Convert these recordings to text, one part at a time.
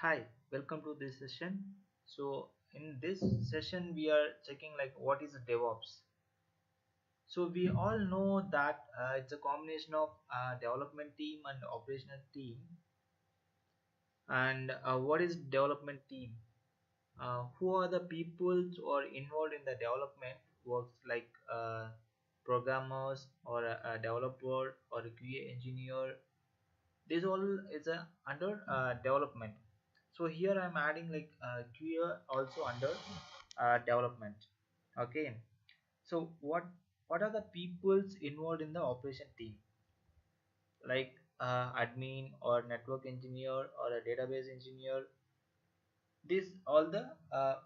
Hi, welcome to this session. So in this session we are checking like what is DevOps. So we all know that it's a combination of development team and operational team. And what is development team? Who are the people who are involved in the development works like programmers or a developer or a QA engineer. This all is under development. So here I'm adding like QA also under development. Okay, so what are the peoples involved in the operation team, like admin or network engineer or a database engineer? This all the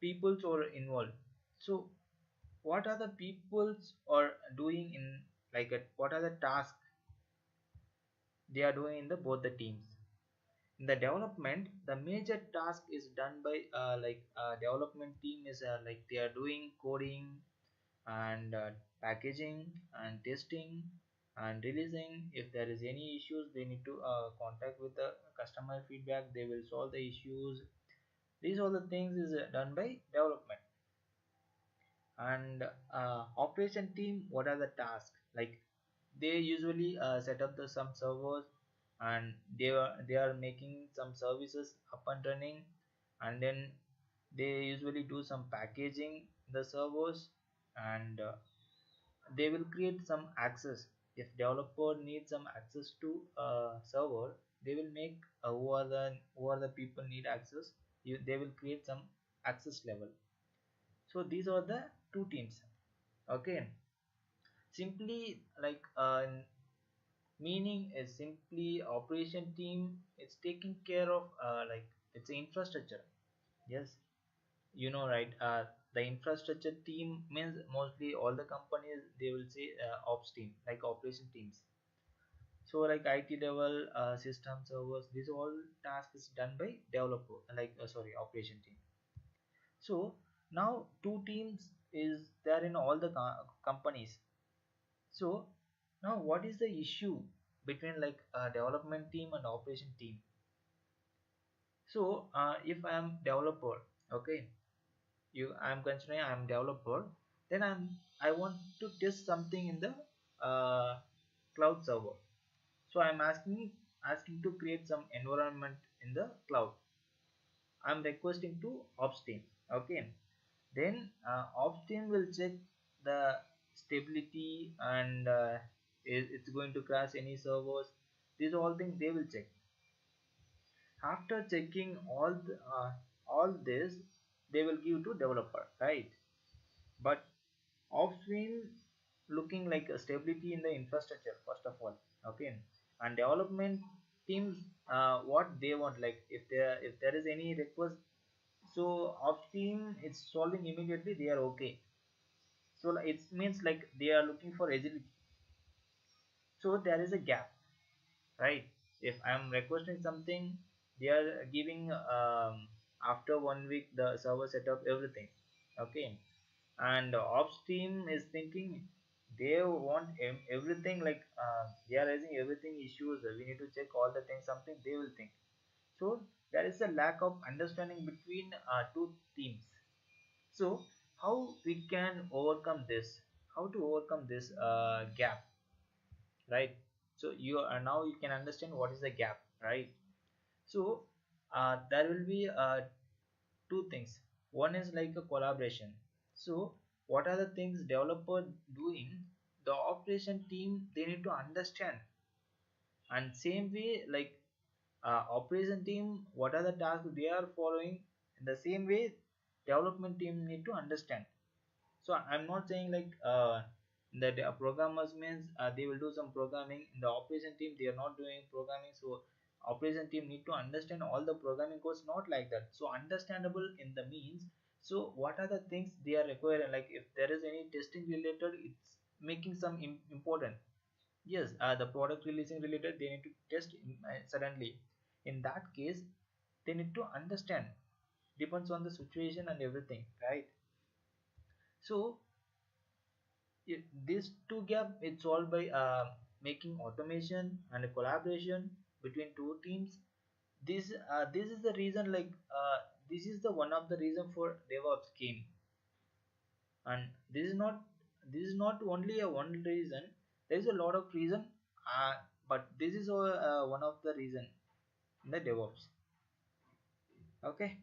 peoples are involved. So what are the peoples are doing in, like what are the tasks they are doing in the both the teams? In the development, the major task is done by development team is like they are doing coding and packaging and testing and releasing. If there is any issues, they need to contact with the customer feedback, they will solve the issues. These all the things is done by development. And operation team, what are the tasks? Like they usually set up the some servers, and they are making some services up and running, and then they usually do some packaging the servers, and they will create some access. If developer needs some access to server, they will make who are the people need access, they will create some access level. So these are the two teams. Okay, simply like meaning is simply operation team, it's taking care of like it's infrastructure. Yes, you know, right? The infrastructure team means mostly all the companies they will say ops team, like operation teams. So like IT level system servers, this all task is done by developer, like sorry, operation team. So now two teams is there in all the companies. So now what is the issue between like a development team and operation team? So if I am developer, okay, you I'm considering I'm developer, then I want to test something in the uh, cloud server. So I'm asking to create some environment in the cloud. I'm requesting to ops team. Okay, then ops team will check the stability, and it's going to crash any servers. These all things they will check. After checking all this, they will give to developer, right? But offstream looking like a stability in the infrastructure first of all. Okay, and development teams, what they want, like if there is any request, so upstream it's solving immediately, they are okay. So like, it means like they are looking for agility. So there is a gap, right? If I'm requesting something, they are giving after 1 week the server setup everything. Okay, and ops team is thinking they want everything, like they are raising everything issues, we need to check all the things, something they will think. So there is a lack of understanding between two teams. So how we can overcome this, how to overcome this gap, right? So you are now you can understand what is the gap, right? So there will be two things. One is like a collaboration. So what are the things developer doing, the operation team they need to understand. And same way, like operation team, what are the tasks they are following, in the same way development team need to understand. So I'm not saying like that programmers means they will do some programming, in the operation team they are not doing programming. So operation team need to understand all the programming codes, not like that. So understandable in the means, so what are the things they are required, like if there is any testing related, it's making some important. Yes, the product releasing related, they need to test suddenly. In that case, they need to understand, depends on the situation and everything, right? So this two gap it's solved by making automation and a collaboration between two teams. This is the reason, like this is the one of the reason for DevOps came. And this is not only a one reason. There is a lot of reason, but this is one of the reason in the DevOps. Okay.